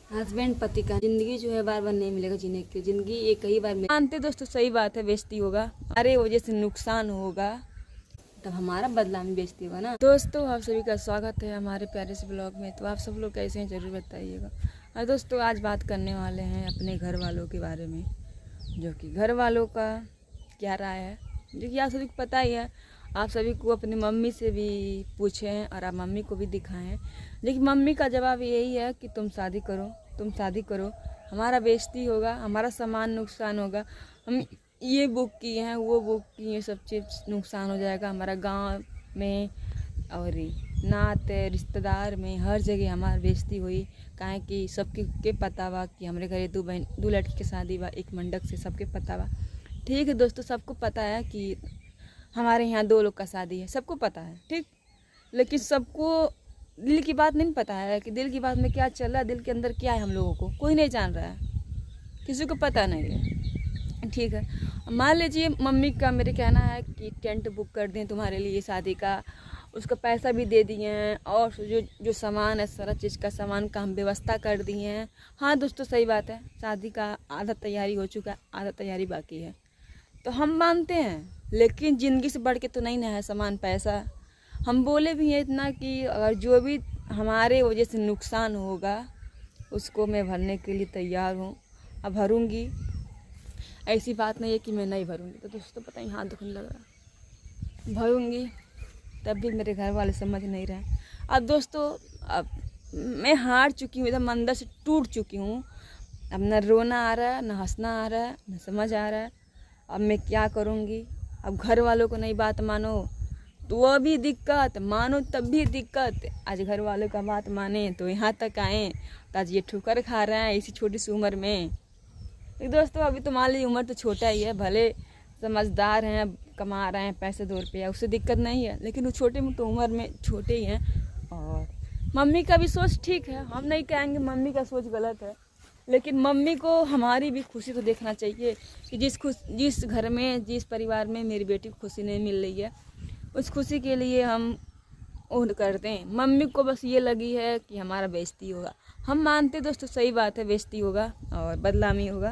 Husband पति का जिंदगी जो है बार बार नहीं मिलेगा जीने की, जिंदगी एक ही बार मानते दोस्तों, सही बात है, बेइज्जती होगा, अरे वजह से नुकसान होगा, तब हमारा बदला में बेइज्जती होगा ना। दोस्तों आप सभी का स्वागत है हमारे प्यारे से ब्लॉग में। तो आप सब लोग कैसे हैं जरूर बताइएगा। और दोस्तों आज बात करने वाले हैं अपने घर वालों के बारे में, जो कि घर वालों का क्या राय है, जो कि आप सभी को पता ही है। आप सभी को अपनी मम्मी से भी पूछें और आप मम्मी को भी दिखाएं, लेकिन मम्मी का जवाब यही है कि तुम शादी करो, तुम शादी करो, हमारा बेइज्जती होगा, हमारा सामान नुकसान होगा, हम ये बुक किए हैं वो बुक किए हैं, सब चीज़ नुकसान हो जाएगा, हमारा गांव में और नाते रिश्तेदार में हर जगह हमारी बेइज्जती हुई। काहे कि सबके के पता बा कि हमारे घरे दो लड़की के शादी बा, एक मंडक से, सबके पता बा। ठीक है दोस्तों, सबको पता है कि हमारे यहाँ 2 लोग का शादी है, सबको पता है, ठीक। लेकिन सबको दिल की बात नहीं पता है कि दिल की बात में क्या चल रहा है, दिल के अंदर क्या है, हम लोगों को कोई नहीं जान रहा है, किसी को पता नहीं है, ठीक है। मान लीजिए मम्मी का मेरे कहना है कि टेंट बुक कर दें तुम्हारे लिए शादी का, उसका पैसा भी दे दिए हैं, और जो जो सामान है सारा चीज़ का सामान का हम व्यवस्था कर दिए हैं। हाँ दोस्तों सही बात है, शादी का आधा तैयारी हो चुका है, आधा तैयारी बाकी है, तो हम मानते हैं, लेकिन ज़िंदगी से बढ़ के तो नहीं ना है सामान पैसा। हम बोले भी हैं इतना कि अगर जो भी हमारे वजह से नुकसान होगा उसको मैं भरने के लिए तैयार हूँ, अब भरूँगी, ऐसी बात नहीं है कि मैं नहीं भरूँगी। तो दोस्तों पता ही हाथ दुखने लग रहा, भरूँगी, तब भी मेरे घर वाले समझ नहीं रहे। अब दोस्तों अब मैं हार चुकी हूँ, एकदम अंदर से टूट चुकी हूँ, अब न रोना आ रहा है, न हंसना आ रहा है, न समझ आ रहा है, अब मैं क्या करूँगी। अब घर वालों को नहीं बात मानो तो वो भी दिक्कत, मानो तब भी दिक्कत। आज घर वालों का बात माने तो यहाँ तक आए, तो आज ये ठोकर खा रहे हैं इसी छोटी सी उम्र में। तो दोस्तों अभी तो मान लीजिए उम्र तो छोटा ही है, भले समझदार हैं, कमा रहे हैं पैसे 2 रुपया, उससे दिक्कत नहीं है, लेकिन वो छोटे में तो उम्र में छोटे ही हैं। और मम्मी का भी सोच ठीक है, हम नहीं कहेंगे मम्मी का सोच गलत है, लेकिन मम्मी को हमारी भी खुशी तो देखना चाहिए कि जिस घर में, जिस परिवार में मेरी बेटी को खुशी नहीं मिल रही है, उस खुशी के लिए हम ओढ़ करते हैं। मम्मी को बस ये लगी है कि हमारा बेइज्जती होगा। हम मानते दोस्तों सही बात है, बेइज्जती होगा और बदनामी होगा,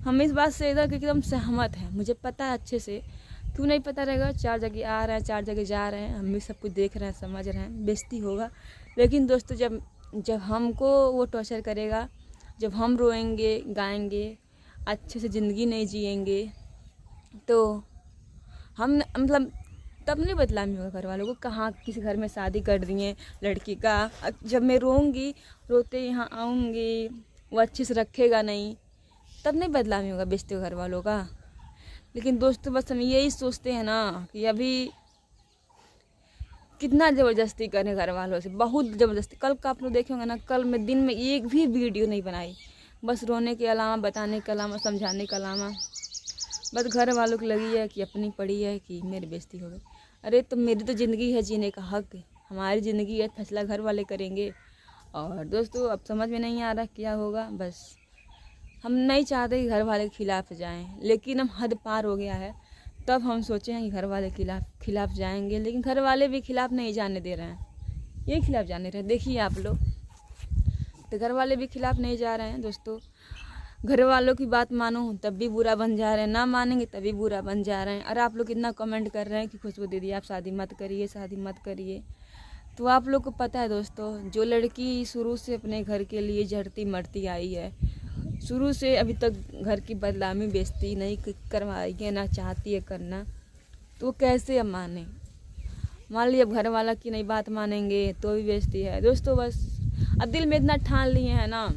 हम इस बात से एकदम सहमत हैं। मुझे पता है अच्छे से, क्यों नहीं पता रहेगा, 4 जगह आ रहे हैं, 4 जगह जा रहे हैं, हम भी सब कुछ देख रहे हैं, समझ रहे हैं, बेइज्जती होगा। लेकिन दोस्तों जब हमको वो टॉर्चर करेगा, जब हम रोएंगे गाएंगे, अच्छे से ज़िंदगी नहीं जिएंगे, तो हम मतलब तब नहीं बदलामी होगा घर वालों को। कहाँ किसी घर में शादी कर दिए लड़की का, जब मैं रोऊंगी, रोते यहाँ आऊँगी, वो अच्छे से रखेगा नहीं, तब नहीं बदलामी होगा, बेचते हो घर वालों का। लेकिन दोस्तों बस हम यही सोचते हैं ना कि अभी कितना ज़बरदस्ती करें घर वालों से, बहुत ज़बरदस्ती। कल का आप लोग देखे होंगे ना, कल मैं दिन में एक भी वीडियो नहीं बनाई, बस रोने के अलावा, बताने के अलावा, समझाने के अलावा, बस घर वालों को लगी है कि अपनी पड़ी है कि मेरी बेइज्जती हो गई। अरे तो मेरी तो ज़िंदगी है, जीने का हक, हमारी ज़िंदगी है, फैसला घर वाले करेंगे। और दोस्तों अब समझ में नहीं आ रहा क्या होगा, बस हम नहीं चाहते कि घर वाले के खिलाफ़ जाएं, लेकिन हम हद पार हो गया है, तब हम सोचे हैं कि घर वाले खिलाफ़ जाएंगे, लेकिन घर वाले भी खिलाफ़ नहीं जाने दे रहे हैं, ये खिलाफ़ जाने रहे, देखिए आप लोग, तो घर वाले भी खिलाफ़ नहीं जा रहे हैं। दोस्तों घर वालों की बात मानो तब भी बुरा बन जा रहे हैं, ना मानेंगे तभी बुरा बन जा रहे हैं। और आप लोग कितना कमेंट कर रहे हैं कि खुशबू दीदी आप शादी मत करिए, शादी मत करिए। तो आप लोग को पता है दोस्तों, जो लड़की शुरू से अपने घर के लिए झड़ती मरती आई है, शुरू से अभी तक घर की बदनामी बेइज्जती नहीं करवाई है, ना चाहती है करना, तो वो कैसे अब माने। मान लीजिए अब घर वाला की नहीं बात मानेंगे तो भी बेइज्जती है। दोस्तों बस अब दिल में इतना ठान लिए हैं ना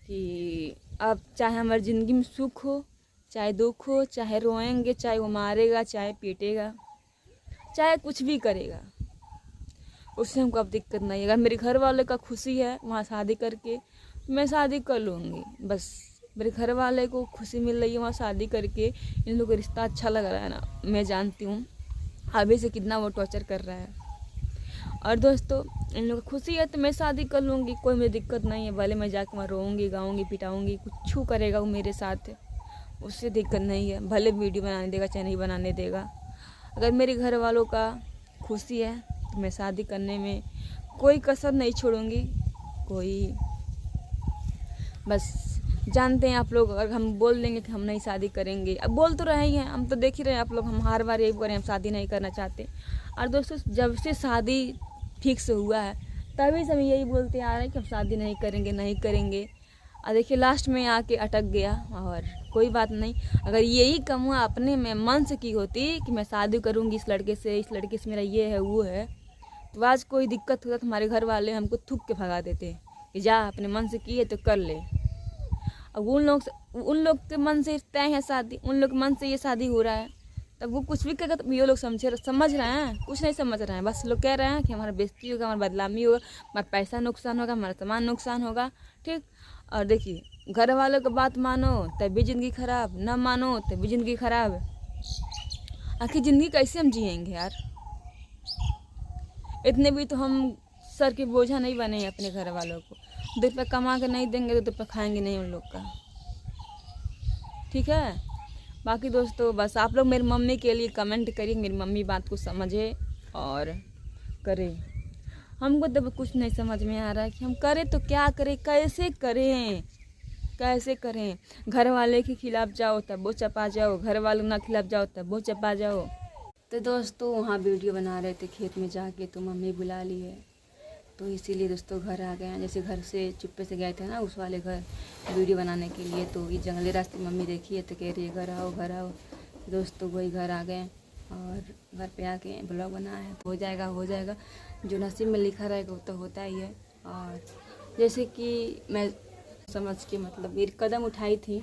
कि अब चाहे हमारी ज़िंदगी में सुख हो, चाहे दुख हो, चाहे रोएंगे, चाहे वो मारेगा, चाहे पीटेगा, चाहे कुछ भी करेगा, उससे हमको अब दिक्कत नहीं है। अगर मेरे घर वाले का खुशी है वहाँ शादी करके, मैं शादी कर लूँगी, बस मेरे घर वाले को खुशी मिल रही है वहाँ शादी करके, इन लोगों का रिश्ता अच्छा लग रहा है ना, मैं जानती हूँ अभी से कितना वो टॉर्चर कर रहा है। और दोस्तों इन लोगों को खुशी है तो मैं शादी कर लूँगी, कोई मुझे दिक्कत नहीं है, भले मैं जाकर वहाँ रोऊँगी, गाऊँगी, पिटाऊँगी, कुछ करेगा वो मेरे साथ, उससे दिक्कत नहीं है, भले वीडियो बनाने देगा चाहे नहीं बनाने देगा। अगर मेरे घर वालों का खुशी है तो मैं शादी करने में कोई कसर नहीं छोड़ूंगी, कोई बस जानते हैं आप लोग, अगर हम बोल देंगे कि हम नहीं शादी करेंगे, अब बोल तो रहे ही हैं, हम तो देख ही रहे हैं आप लोग, हम हर बार यही बोल रहे हैं हम शादी नहीं करना चाहते। और दोस्तों जब से शादी फिक्स हुआ है तभी से हम यही बोलते आ रहे हैं कि हम शादी नहीं करेंगे नहीं करेंगे। और देखिए लास्ट में आके अटक गया। और कोई बात नहीं, अगर यही कमुआ अपने में मन से की होती कि मैं शादी करूँगी इस लड़के से मेरा ये है वो है, तो आज कोई दिक्कत होता तो हमारे घर वाले हमको थूक के भगा देते कि जा अपने मन से की है तो कर ले। अब उन लोग के मन से तय है शादी, उन लोग के मन से ये शादी हो रहा है, तब वो कुछ भी कहेगा तो ये लोग समझ रहे हैं, कुछ नहीं समझ रहे हैं। बस लोग कह रहे हैं कि हमारा बेइज्जती होगा, हमारा बदनामी होगा, हमारा पैसा नुकसान होगा, हमारा सामान नुकसान होगा, ठीक। और देखिए घर वालों की बात मानो तब भी ज़िंदगी ख़राब, ना मानो तब भी ज़िंदगी ख़राब। आखिर ज़िंदगी कैसे हम जिएंगे यार? इतने भी तो हम सर के बोझा नहीं बने हैं अपने घर वालों को। 2 रुपये कमा के नहीं देंगे तो 2 रुपये खाएंगे नहीं उन लोग का, ठीक है। बाकी दोस्तों बस आप लोग मेरी मम्मी के लिए कमेंट करिए, मेरी मम्मी बात को समझे और करे। हमको तो कुछ नहीं समझ में आ रहा है कि हम करें तो क्या करें, कैसे करें। घर वाले के खिलाफ जाओ तब वो चपा जाओ, घर वालों ना खिलाफ जाओ तब वो चपा जाओ। तो दोस्तों वहाँ वीडियो बना रहे थे खेत में जाके, तो मम्मी बुला ली है, तो इसीलिए दोस्तों घर आ गए हैं। जैसे घर से चुप्पे से गए थे ना उस वाले घर वीडियो बनाने के लिए, तो ये जंगली रास्ते मम्मी देखी है तो कह रही है घर आओ घर आओ। दोस्तों वही घर आ गए और घर पे आके ब्लॉग बनाया है, तो हो जाएगा जो नसीब में लिखा रहेगा वो तो होता ही है। और जैसे कि मैं समझ के मतलब मेरी कदम उठाई थी,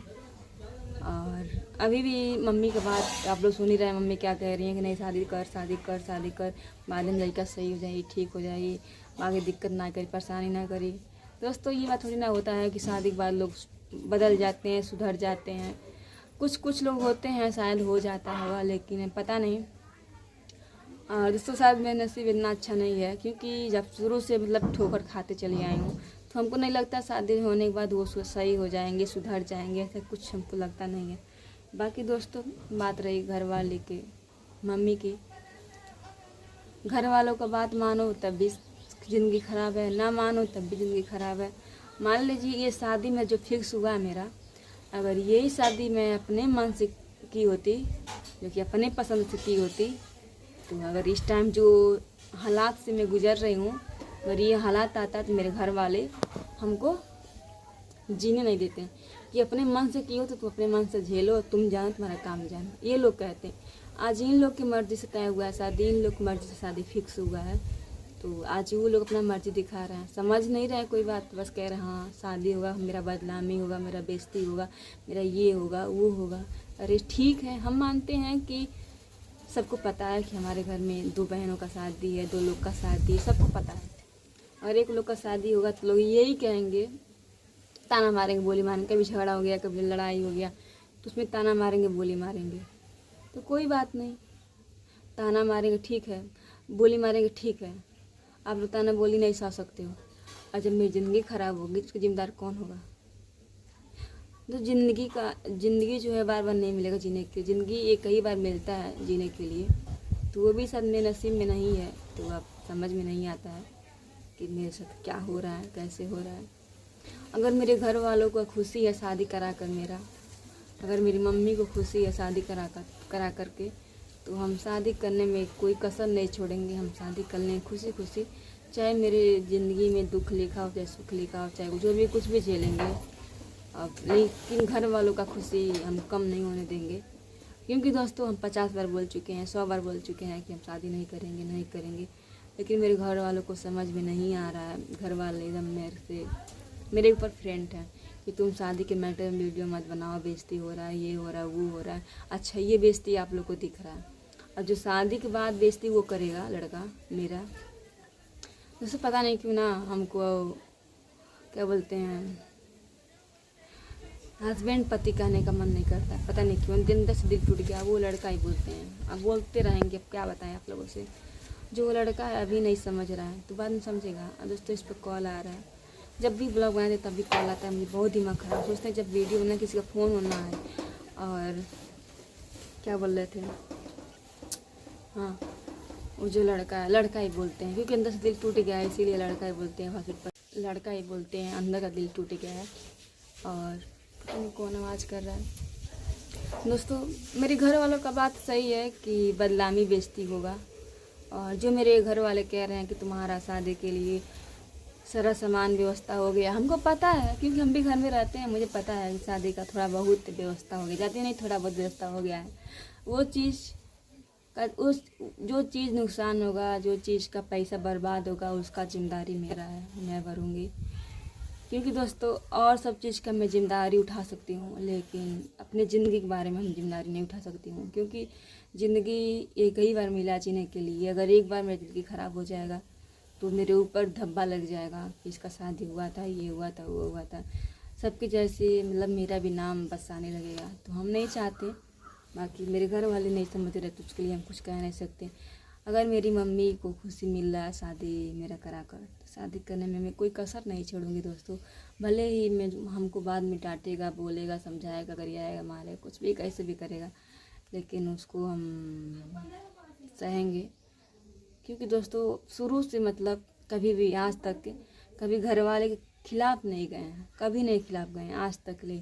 और अभी भी मम्मी की बात आप लोग सुन ही रहे हैं, मम्मी क्या कह रही हैं कि नहीं शादी कर, बाद में लड़का सही हो जाएगी, ठीक हो जाएगी, आगे दिक्कत ना करी, परेशानी ना करी। दोस्तों ये बात थोड़ी ना होता है कि शादी के बाद लोग बदल जाते हैं, सुधर जाते हैं। कुछ लोग होते हैं शायद हो जाता होगा, लेकिन पता नहीं। और दोस्तों शायद मेरा नसीब इतना अच्छा नहीं है, क्योंकि जब शुरू से मतलब ठोकर खाते चली आई हूँ, तो हमको नहीं लगता शादी होने के बाद वो सही हो जाएंगे, सुधर जाएंगे, ऐसा कुछ हमको लगता नहीं है। बाकी दोस्तों बात रही घर वाले के, मम्मी की, घर वालों का बात मानो तब भी ज़िंदगी ख़राब है, ना मानो तब भी ज़िंदगी ख़राब है। मान लीजिए ये शादी में जो फिक्स हुआ है मेरा, अगर यही शादी मैं अपने मन से की होती, जो कि अपने पसंद से की होती, तो अगर इस टाइम जो हालात से मैं गुजर रही हूँ, अगर ये हालात आता तो मेरे घर वाले हमको जीने नहीं देते। कि अपने मन से की हो तो तुम अपने मन से झेलो, तुम जानो तुम्हारा काम जानो, ये लोग कहते हैं। आज इन लोग की मर्ज़ी से तय हुआ है शादी, इन लोग की मर्ज़ी से शादी फिक्स हुआ है, तो आज वो लोग अपना मर्ज़ी दिखा रहे हैं, समझ नहीं रहे कोई बात, बस कह रहे हैं हाँ शादी होगा, मेरा बदनामी होगा, मेरा बेइज्जती होगा, मेरा ये होगा वो होगा। अरे ठीक है, हम मानते हैं कि सबको पता है कि हमारे घर में 2 बहनों का शादी है, 2 लोग का शादी, सबको पता है। और एक लोग का शादी होगा तो लोग यही कहेंगे, ताना मारेंगे, बोली मारेंगे, कभी झगड़ा हो गया, कभी लड़ाई हो गया, तो उसमें ताना मारेंगे, बोली मारेंगे। तो कोई बात नहीं, ताना मारेंगे ठीक है, बोली मारेंगे ठीक है, आप लोग ताना बोली नहीं सह सकते हो। और जब मेरी ज़िंदगी ख़राब होगी तो उसका जिम्मेदार कौन होगा? तो ज़िंदगी जो है बार बार नहीं मिलेगा जीने के लिए, ज़िंदगी एक ही बार मिलता है जीने के लिए, तो वो भी शायद मेरे नसीब में नहीं है। तो अब समझ में नहीं आता है कि मेरे साथ क्या हो रहा है, कैसे हो रहा है। अगर मेरे घर वालों को खुशी है शादी करा कर मेरा, अगर मेरी मम्मी को खुशी है शादी करा करके, तो हम शादी करने में कोई कसर नहीं छोड़ेंगे, हम शादी कर लें खुशी खुशी, चाहे मेरे ज़िंदगी में दुख लिखा हो, चाहे सुख लिखा हो, चाहे जो भी कुछ भी झेलेंगे। अब लेकिन घर वालों का खुशी हम कम नहीं होने देंगे, क्योंकि दोस्तों हम 50 बार बोल चुके हैं, 100 बार बोल चुके हैं कि हम शादी नहीं करेंगे, लेकिन मेरे घर वालों को समझ में नहीं आ रहा है। घर वाले एकदम मेरे ऊपर फ्रेंड है कि तुम शादी के मैटर में वीडियो मत बनाओ, बेइज्जती हो रहा है, ये हो रहा है, वो हो रहा है। अच्छा ये बेइज्जती आप लोग को दिख रहा है, और जो शादी के बाद बेइज्जती वो करेगा लड़का मेरा। दोस्तों पता नहीं क्यों ना हमको क्या बोलते हैं, हस्बैंड पति कहने का मन नहीं करता, पता नहीं क्यों, दिन दस दिल टूट गया, वो लड़का ही बोलते हैं। अब बोलते रहेंगे, अब क्या बताएं आप लोगों से। जो लड़का है अभी नहीं समझ रहा है तो बाद में समझेगा। दोस्तों इस पर कॉल आ रहा है, जब भी ब्लॉग बनाते तब भी कॉल आता है, मुझे बहुत दिमाग खराब। सोचते हैं जब वीडियो बना किसी का फ़ोन होना है। और क्या बोल रहे थे, हाँ वो जो लड़का ही बोलते हैं, क्योंकि अंदर से दिल टूट गया है, इसीलिए लड़का ही बोलते हैं। हॉस्पिटल पर लड़का ही बोलते हैं, अंदर का दिल टूट गया है। और पता नहीं कौन आवाज़ कर रहा है। दोस्तों मेरे घर वालों का बात सही है कि बदनामी बेइज्जती होगा, और जो मेरे घर वाले कह रहे हैं कि तुम्हारा शादी के लिए सारा सामान व्यवस्था हो गया, हमको पता है क्योंकि हम भी घर में रहते हैं, मुझे पता है कि शादी का थोड़ा बहुत व्यवस्था हो गया, ज़्यादा नहीं थोड़ा बहुत व्यवस्था हो गया है। वो चीज़ का उस जो चीज़ नुकसान होगा, जो चीज़ का पैसा बर्बाद होगा, उसका जिम्मेदारी मेरा है, मैं भरूँगी। क्योंकि दोस्तों और सब चीज़ का मैं जिम्मेदारी उठा सकती हूँ, लेकिन अपने ज़िंदगी के बारे में हम जिम्मेदारी नहीं उठा सकती हूँ, क्योंकि ज़िंदगी एक ही बार मिला जीने के लिए। अगर एक बार मेरी ज़िंदगी ख़राब हो जाएगा तो मेरे ऊपर धब्बा लग जाएगा कि इसका शादी हुआ था, ये हुआ था, वो हुआ था, सबके जैसे मतलब मेरा भी नाम बस आने लगेगा, तो हम नहीं चाहते। बाकी मेरे घर वाले नहीं समझ रहे तो उसके लिए हम कुछ कह नहीं सकते। अगर मेरी मम्मी को खुशी मिल रहा है शादी मेरा करा कर, तो शादी करने में मैं कोई कसर नहीं छोड़ूंगी दोस्तों। भले ही मैं हमको बाद में डांटेगा, बोलेगा, समझाएगा, गरियाएगा, मारेगा, कुछ भी कैसे भी करेगा, लेकिन उसको हम सहेंगे। क्योंकि दोस्तों शुरू से मतलब कभी भी आज तक कभी घर वाले के खिलाफ नहीं गए हैं, कभी नहीं खिलाफ गए हैं आज तक ले।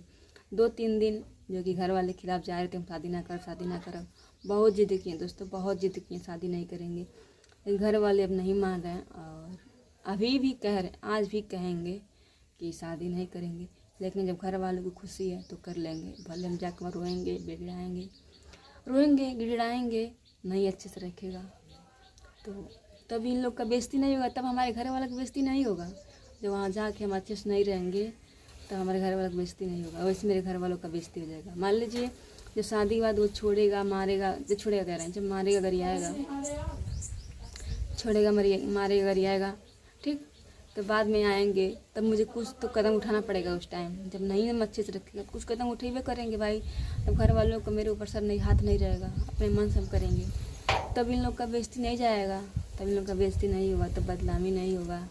2-3 दिन जो कि घर वाले खिलाफ जा रहे थे, हम शादी ना कर, शादी ना कर, बहुत जिद किए दोस्तों, बहुत जिद किए, शादी नहीं करेंगे, लेकिन घर वाले अब नहीं मान रहे हैं, और अभी भी कह रहे, आज भी कहेंगे कि शादी नहीं करेंगे। लेकिन जब घर वालों को खुशी है तो कर लेंगे, भले हम जाकर रोएंगे, गिड़गिड़ाएंगे, रोएंगे, गिड़गिड़ाएंगे, नहीं अच्छे से रखेगा तो तब इन लोग का बेइज्जती नहीं होगा, तब हमारे घर वाला का बेइज्जती नहीं होगा। जब वहाँ जाके हम अच्छे से नहीं रहेंगे तब हमारे घर वाला का बेइज्जती नहीं होगा, वैसे मेरे घर वालों का बेइज्जती हो जाएगा। मान लीजिए जो शादी के बाद वो छोड़ेगा, मारेगा, जो छोड़ेगा कह रहे हैं, जब मारेगा, गरियाएगा, छोड़ेगा, मारेगा, गरियाएगा, ठीक, तो बाद में आएंगे तब मुझे कुछ तो कदम उठाना पड़ेगा। उस टाइम जब नहीं हम अच्छे से रखेगा कुछ कदम उठेबे करेंगे भाई, तब घर वालों को मेरे ऊपर सर नहीं, हाथ नहीं रहेगा, अपने मन से हम करेंगे, तब इन लोग का बेइज्जती नहीं जाएगा, तब इन लोग का बेइज्जती नहीं होगा, तब बदनामी नहीं होगा,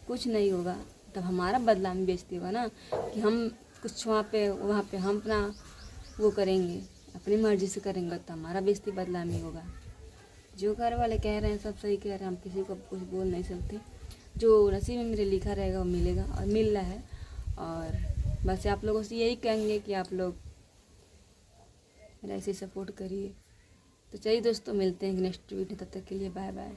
कुछ नहीं होगा, तब हमारा बदनामी बेइज्जती होगा ना, कि हम कुछ वहाँ पे हम अपना वो करेंगे, अपनी मर्ज़ी से करेंगे, तो हमारा बेइज्जती बदनामी होगा। जो घर वाले कह रहे हैं सब सही कह रहे हैं, हम किसी को कुछ बोल नहीं सकते। जो नसीब में मेरे लिखा रहेगा वो मिलेगा, और मिल रहा है। और बस आप लोगों से यही कहेंगे कि आप लोग मेरा ऐसे सपोर्ट करिए। तो चलिए दोस्तों, मिलते हैं नेक्स्ट वीडियो, तब तक के लिए बाय बाय।